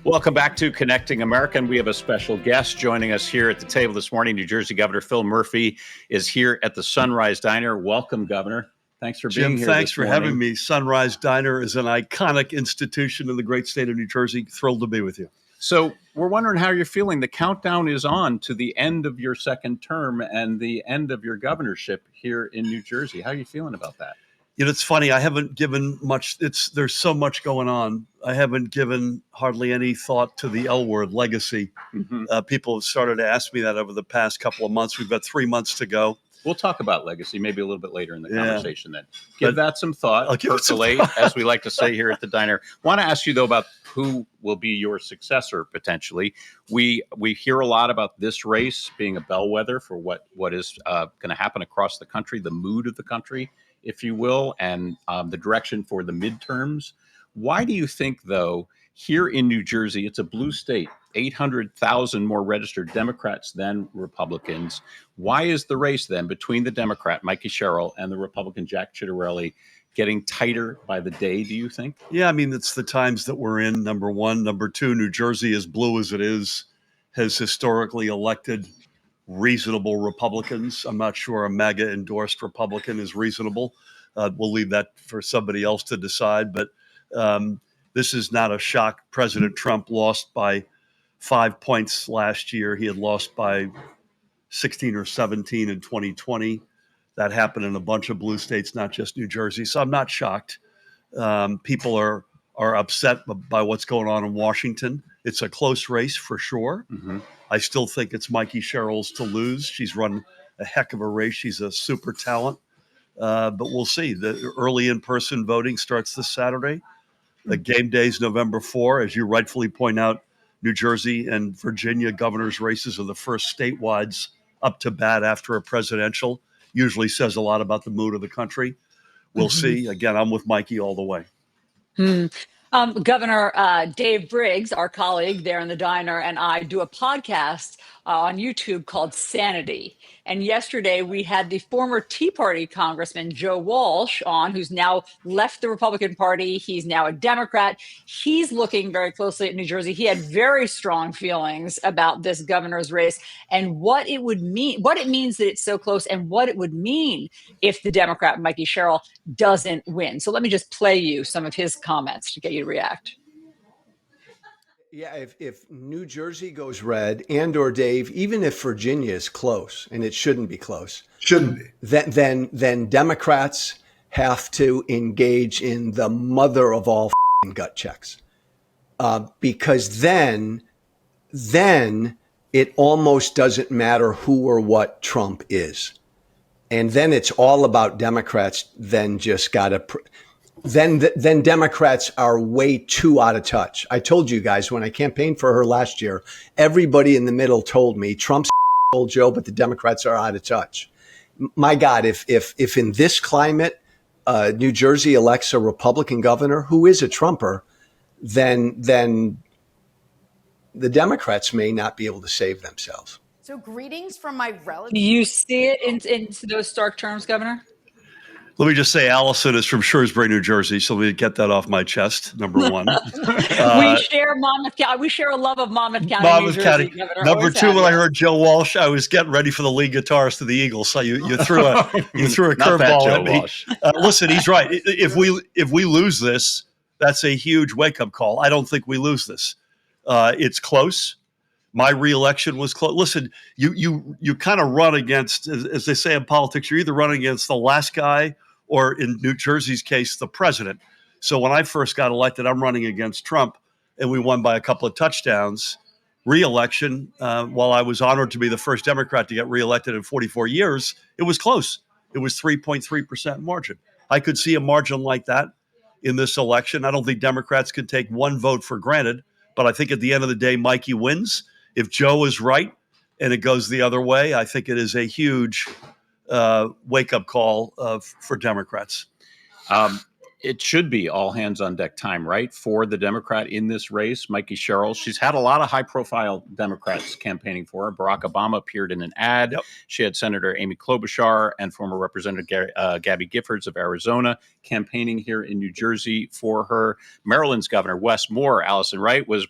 Welcome back to Connecting America. And we have a special guest joining us here at the table this morning. New Jersey Governor Phil Murphy is here at the Sunrise Diner. Welcome, Governor. Thanks for being here. Thanks for having me. Sunrise Diner is an iconic institution in the great state of New Jersey. Thrilled to be with you. So we're wondering how you're feeling. The countdown is on to the end of your second term and the end of your governorship here in New Jersey. How are you feeling about that? You know, it's funny. I haven't given much. There's so much going on. I haven't given hardly any thought to the L word, legacy. Mm-hmm. People have started to ask me that over the past couple of months. We've got 3 months to go. We'll talk about legacy maybe a little bit later in the conversation then. Give that some thought, percolate, as we like to say here at the diner. Want to ask you, though, about who will be your successor, potentially. We hear a lot about this race being a bellwether for what is going to happen across the country, the mood of the country, if you will, and the direction for the midterms. Why do you think, though, here in New Jersey, it's a blue state, 800,000 more registered Democrats than Republicans. Why is the race then between the Democrat, Mikey Sherrill, and the Republican, Jack Ciattarelli, getting tighter by the day, do you think? Yeah, I mean, it's the times that we're in, number one. Number two, New Jersey, as blue as it is, has historically elected reasonable Republicans. I'm not sure a MAGA endorsed Republican is reasonable. We'll leave that for somebody else to decide. But this is not a shock. President Trump lost by 5 points last year. He had lost by 16 or 17 in 2020. That happened in a bunch of blue states, not just New Jersey. So I'm not shocked. People are upset by what's going on in Washington. It's a close race for sure. Mm-hmm. I still think it's Mikey Sherrill's to lose. She's run a heck of a race. She's a super talent. But we'll see. The early in-person voting starts this Saturday. The game day is November 4. As you rightfully point out, New Jersey and Virginia governor's races are the first statewide up to bat after a presidential. Usually says a lot about the mood of the country. We'll see. Again, I'm with Mikey all the way. Governor Dave Briggs, our colleague there in the diner, and I do a podcast on YouTube called Sanity. And yesterday we had the former Tea Party Congressman Joe Walsh on, who's now left the Republican Party. He's now a Democrat. He's looking very closely at New Jersey. He had very strong feelings about this governor's race and what it would mean, what it means that it's so close, and what it would mean if the Democrat Mikey Sherrill doesn't win. So let me just play you some of his comments to get you to react. Yeah, if New Jersey goes red or Dave, even if Virginia is close, and it shouldn't be close, then Democrats have to engage in the mother of all gut checks, because then it almost doesn't matter who or what Trump is, and then it's all about Democrats. Then just gotta. Then Democrats are way too out of touch. I told you guys when I campaigned for her last year, everybody in the middle told me Trump's old Joe, but the Democrats are out of touch. My God, if in this climate, New Jersey elects a Republican governor who is a Trumper, then the Democrats may not be able to save themselves. So greetings from my relatives. Do you see it in those stark terms, Governor? Let me just say, Allison is from Shrewsbury, New Jersey, so let me get that off my chest. Number one, we share Monmouth County. We share a love of Monmouth County, New Jersey. Governor. Number two, when I heard Joe Walsh, I was getting ready for the lead guitarist of the Eagles. So you threw a curveball at me. Listen, he's right. If we lose this, that's a huge wake up call. I don't think we lose this. It's close. My reelection was close. Listen, you kind of run against, as they say in politics, you're either running against the last guy or, in New Jersey's case, the president. So when I first got elected, I'm running against Trump, and we won by a couple of touchdowns. Reelection, while I was honored to be the first Democrat to get reelected in 44 years, it was close. It was 3.3% margin. I could see a margin like that in this election. I don't think Democrats can take one vote for granted, but I think at the end of the day, Mikey wins. If Joe is right and it goes the other way, I think it is a huge wake-up call for Democrats. It should be all hands on deck time, right, for the Democrat in this race, Mikey Sherrill. She's had a lot of high-profile Democrats campaigning for her. Barack Obama appeared in an ad. Yep. She had Senator Amy Klobuchar and former Representative Gabby Giffords of Arizona campaigning here in New Jersey for her. Maryland's Governor Wes Moore, Allison Wright, was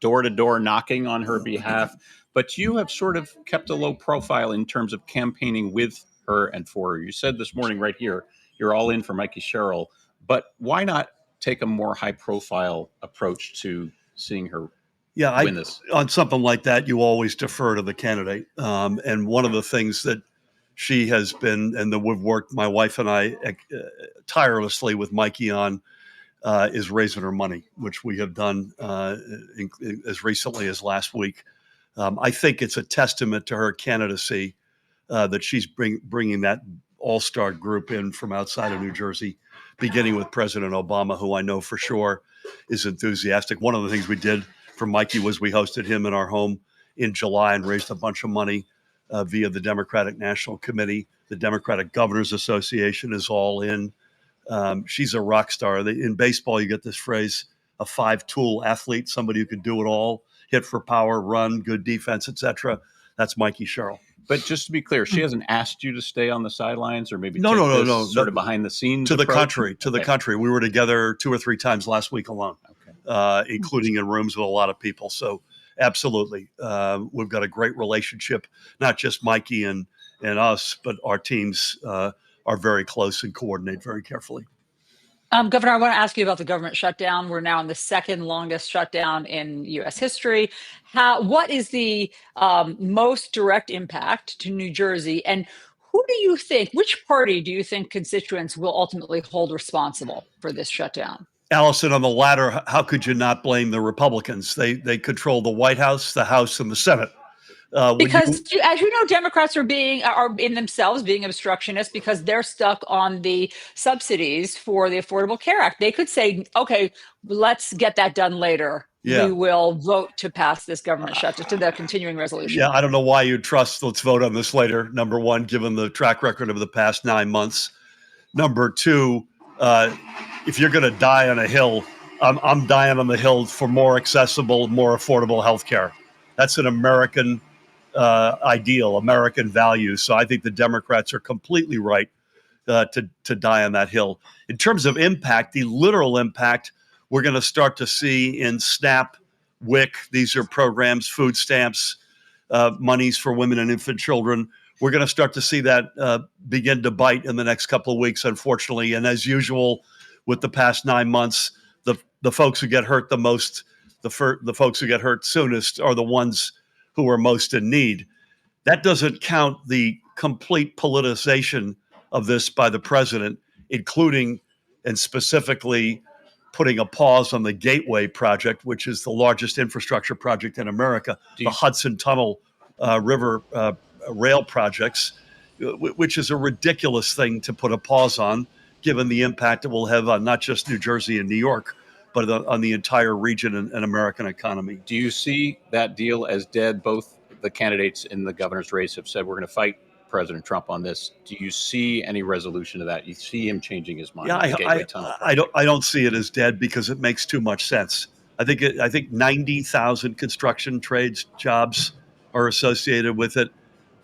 door-to-door knocking on her behalf, but you have sort of kept a low profile in terms of campaigning with her and for her. You said this morning right here, you're all in for Mikey Sherrill, but why not take a more high-profile approach to seeing her win this? On something like that, you always defer to the candidate. And one of the things that she has been, and that we've worked, my wife and I, tirelessly with Mikey on, is raising her money, which we have done as recently as last week. I think it's a testament to her candidacy that she's bringing that all-star group in from outside of New Jersey, beginning with President Obama, who I know for sure is enthusiastic. One of the things we did for Mikey was we hosted him in our home in July and raised a bunch of money via the Democratic National Committee. The Democratic Governors Association is all in. She's a rock star. In baseball, you get this phrase, a five-tool athlete, somebody who can do it all, hit for power, run, good defense, etc. That's Mikey Sherrill. But just to be clear, she hasn't asked you to stay on the sidelines or maybe no, sort of behind the scenes. To the approach? contrary. We were together 2 or 3 times last week alone, including in rooms with a lot of people. So absolutely, we've got a great relationship. Not just Mikey and us, but our teams are very close and coordinate very carefully. Governor, I want to ask you about the government shutdown. We're now in the second longest shutdown in U.S. history. What is the most direct impact to New Jersey? And which party do you think constituents will ultimately hold responsible for this shutdown? Allison, on the latter, how could you not blame the Republicans? They control the White House, the House, and the Senate. Because as you know, Democrats are in themselves being obstructionist because they're stuck on the subsidies for the Affordable Care Act. They could say, okay, let's get that done later. Yeah. We will vote to pass this government shutdown to the continuing resolution. Yeah, I don't know why you trust let's vote on this later, number one, given the track record of the past 9 months. Number two, if you're going to die on a hill, I'm dying on the hill for more accessible, more affordable health care. That's an American ideal, American values. So I think the Democrats are completely right to die on that hill. In terms of impact, the literal impact, we're going to start to see in SNAP, WIC. These are programs, food stamps, monies for women and infant children. We're going to start to see that begin to bite in the next couple of weeks, unfortunately. And as usual, with the past 9 months, the folks who get hurt the most, the folks who get hurt soonest are the ones who are most in need. That doesn't count the complete politicization of this by the president, including and specifically putting a pause on the Gateway project, which is the largest infrastructure project in America, the Hudson Tunnel River rail projects, which is a ridiculous thing to put a pause on, given the impact it will have on not just New Jersey and New York, but on the entire region and American economy. Do you see that deal as dead? Both the candidates in the governor's race have said we're going to fight President Trump on this. Do you see any resolution to that? You see him changing his mind? Yeah, I don't see it as dead because it makes too much sense. I think 90,000 construction trades jobs are associated with it.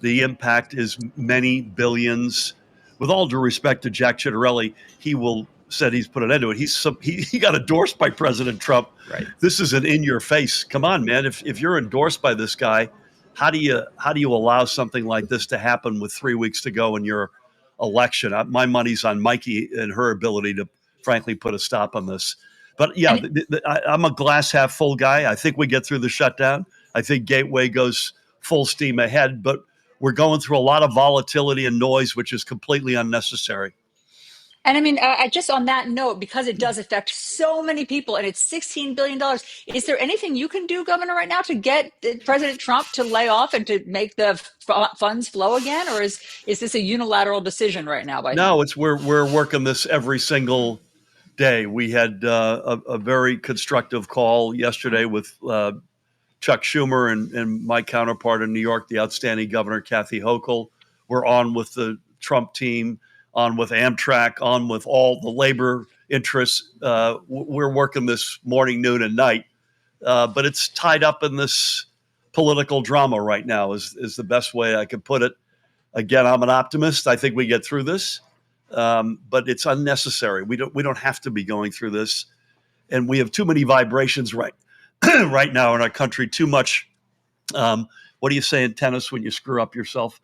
The impact is many billions. With all due respect to Jack Ciattarelli, said he's put an end to it. He got endorsed by President Trump. Right. This is an in your face. Come on, man. If you're endorsed by this guy, how do you allow something like this to happen with 3 weeks to go in your election? My money's on Mikey and her ability to, frankly, put a stop on this. But yeah, I'm a glass half full guy. I think we get through the shutdown. I think Gateway goes full steam ahead, but we're going through a lot of volatility and noise, which is completely unnecessary. And I mean, just on that note, because it does affect so many people and it's $16 billion, is there anything you can do, Governor, right now to get President Trump to lay off and to make the funds flow again? Or is this a unilateral decision right now? No, we're working this every single day. We had a very constructive call yesterday with Chuck Schumer and my counterpart in New York, the outstanding Governor Kathy Hochul. We're on with the Trump team, on with Amtrak, on with all the labor interests. We're working this morning, noon, and night. But it's tied up in this political drama right now is the best way I could put it. Again, I'm an optimist. I think we get through this. But it's unnecessary. We don't have to be going through this. And we have too many vibrations right right now in our country too much. What do you say in tennis when you screw up yourself?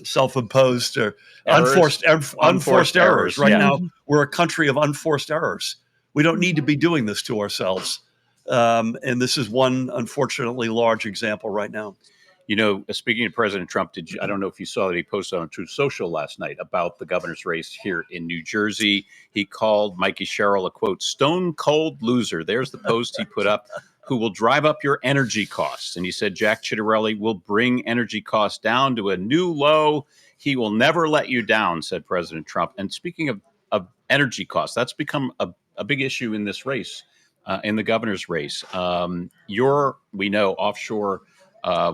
Self-imposed or Errors. unforced errors. Right yeah. now, we're a country of unforced errors. We don't need to be doing this to ourselves. And this is one, unfortunately, large example right now. You know, speaking of President Trump, I don't know if you saw that he posted on Truth Social last night about the governor's race here in New Jersey. He called Mikey Sherrill a, quote, stone cold loser. There's the post he put up, who will drive up your energy costs. And he said Jack Ciattarelli will bring energy costs down to a new low. He will never let you down, said President Trump. And speaking of energy costs, that's become a big issue in this race, in the governor's race. We know, offshore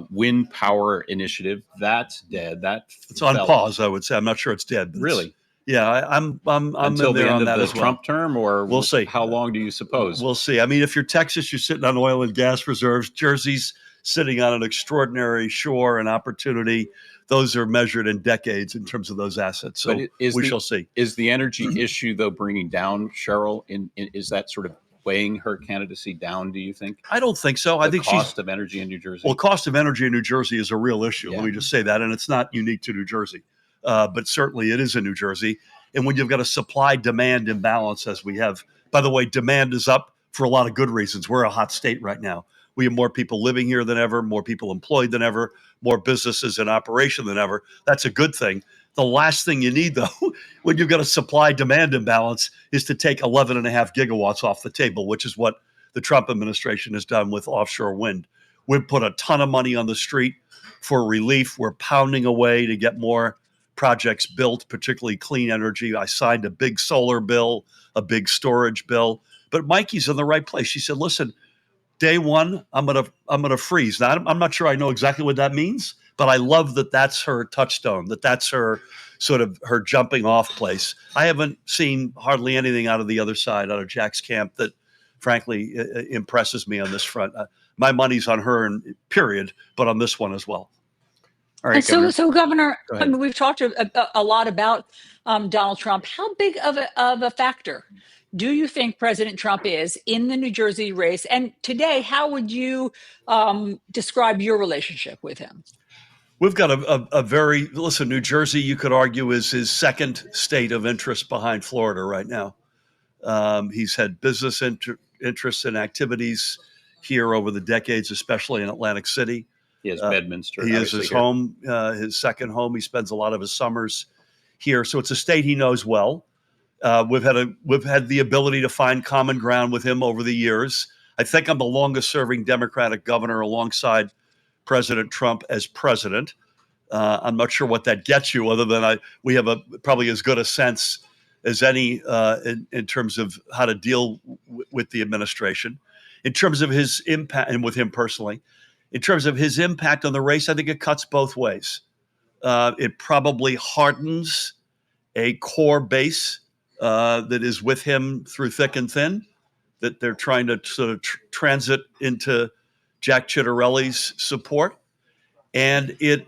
wind power initiative, that's dead. It's on pause, I would say. I'm not sure it's dead. But really? Yeah, I'm until in there the end on of that the as well. Trump term, or we'll see. How long do you suppose? We'll see. I mean, if you're Texas, you're sitting on oil and gas reserves. Jersey's sitting on an extraordinary shore and opportunity. Those are measured in decades in terms of those assets. So we shall see. Is the energy issue, though, bringing down Cheryl? Is that sort of weighing her candidacy down, do you think? I don't think so. I think cost of energy in New Jersey. Well, cost of energy in New Jersey is a real issue. Yeah. Let me just say that. And it's not unique to New Jersey, but certainly it is in New Jersey. And when you've got a supply-demand imbalance, as we have, by the way, demand is up for a lot of good reasons. We're a hot state right now. We have more people living here than ever, more people employed than ever, more businesses in operation than ever. That's a good thing. The last thing you need, though, when you've got a supply-demand imbalance, is to take 11.5 gigawatts off the table, which is what the Trump administration has done with offshore wind. We've put a ton of money on the street for relief. We're pounding away to get more projects built, particularly clean energy. I signed a big solar bill, a big storage bill. But Mikey's in the right place. She said, listen, day one, I'm gonna freeze. Now, I'm not sure I know exactly what that means, but I love that that's her touchstone, that's her sort of her jumping off place. I haven't seen hardly anything out of the other side, out of Jack's camp, that frankly impresses me on this front. My money's on her, period, but on this one as well. All right, and Governor. so Governor, Go I ahead. mean, we've talked a lot about Donald Trump. How big of a factor do you think President Trump is in the New Jersey race? And today, how would you describe your relationship with him? We've got a very, listen, New Jersey, you could argue, is his second state of interest behind Florida right now. He's had business interests and activities here over the decades, especially in Atlantic City. He has Bedminster. He is his home, his second home. He spends a lot of his summers here. So it's a state he knows well. We've had the ability to find common ground with him over the years. I think I'm the longest serving Democratic governor alongside President Trump as president. I'm not sure what that gets you, other than we have probably as good a sense as any in terms of how to deal with the administration. In terms of his impact, and with him personally, in terms of his impact on the race, I think it cuts both ways. It probably hardens a core base that is with him through thick and thin, that they're trying to sort of transit into Jack Ciattarelli's support. And it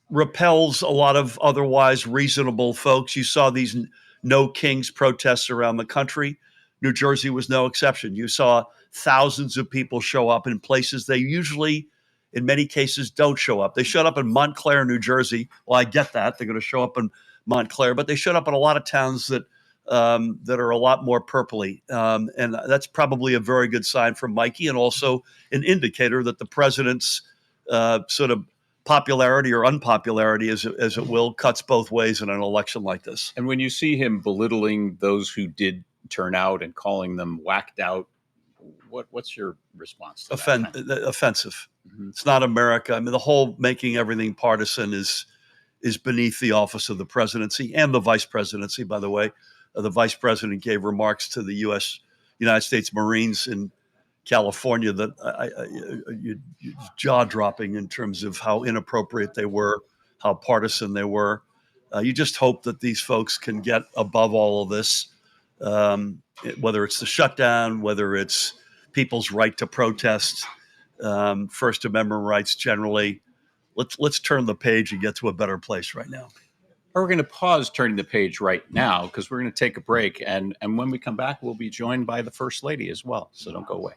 repels a lot of otherwise reasonable folks. You saw these No Kings protests around the country. New Jersey was no exception. You saw thousands of people show up in places they usually, in many cases, don't show up. They showed up in Montclair, New Jersey. Well, I get that. They're going to show up in Montclair, but they showed up in a lot of towns that are a lot more purpley. And that's probably a very good sign for Mikey, and also an indicator that the president's sort of popularity or unpopularity, as it will, cuts both ways in an election like this. And when you see him belittling those who did turn out and calling them whacked out, what's your response to that? Offensive. Mm-hmm. It's not America. I mean, the whole making everything partisan is beneath the office of the presidency and the vice presidency, by the way. The vice president gave remarks to the United States Marines in California that jaw-dropping in terms of how inappropriate they were, how partisan they were. You just hope that these folks can get above all of this, whether it's the shutdown, whether it's people's right to protest, First Amendment rights generally. Let's turn the page and get to a better place right now. We're going to pause turning the page right now because we're going to take a break. And when we come back, we'll be joined by the First Lady as well. So don't go away.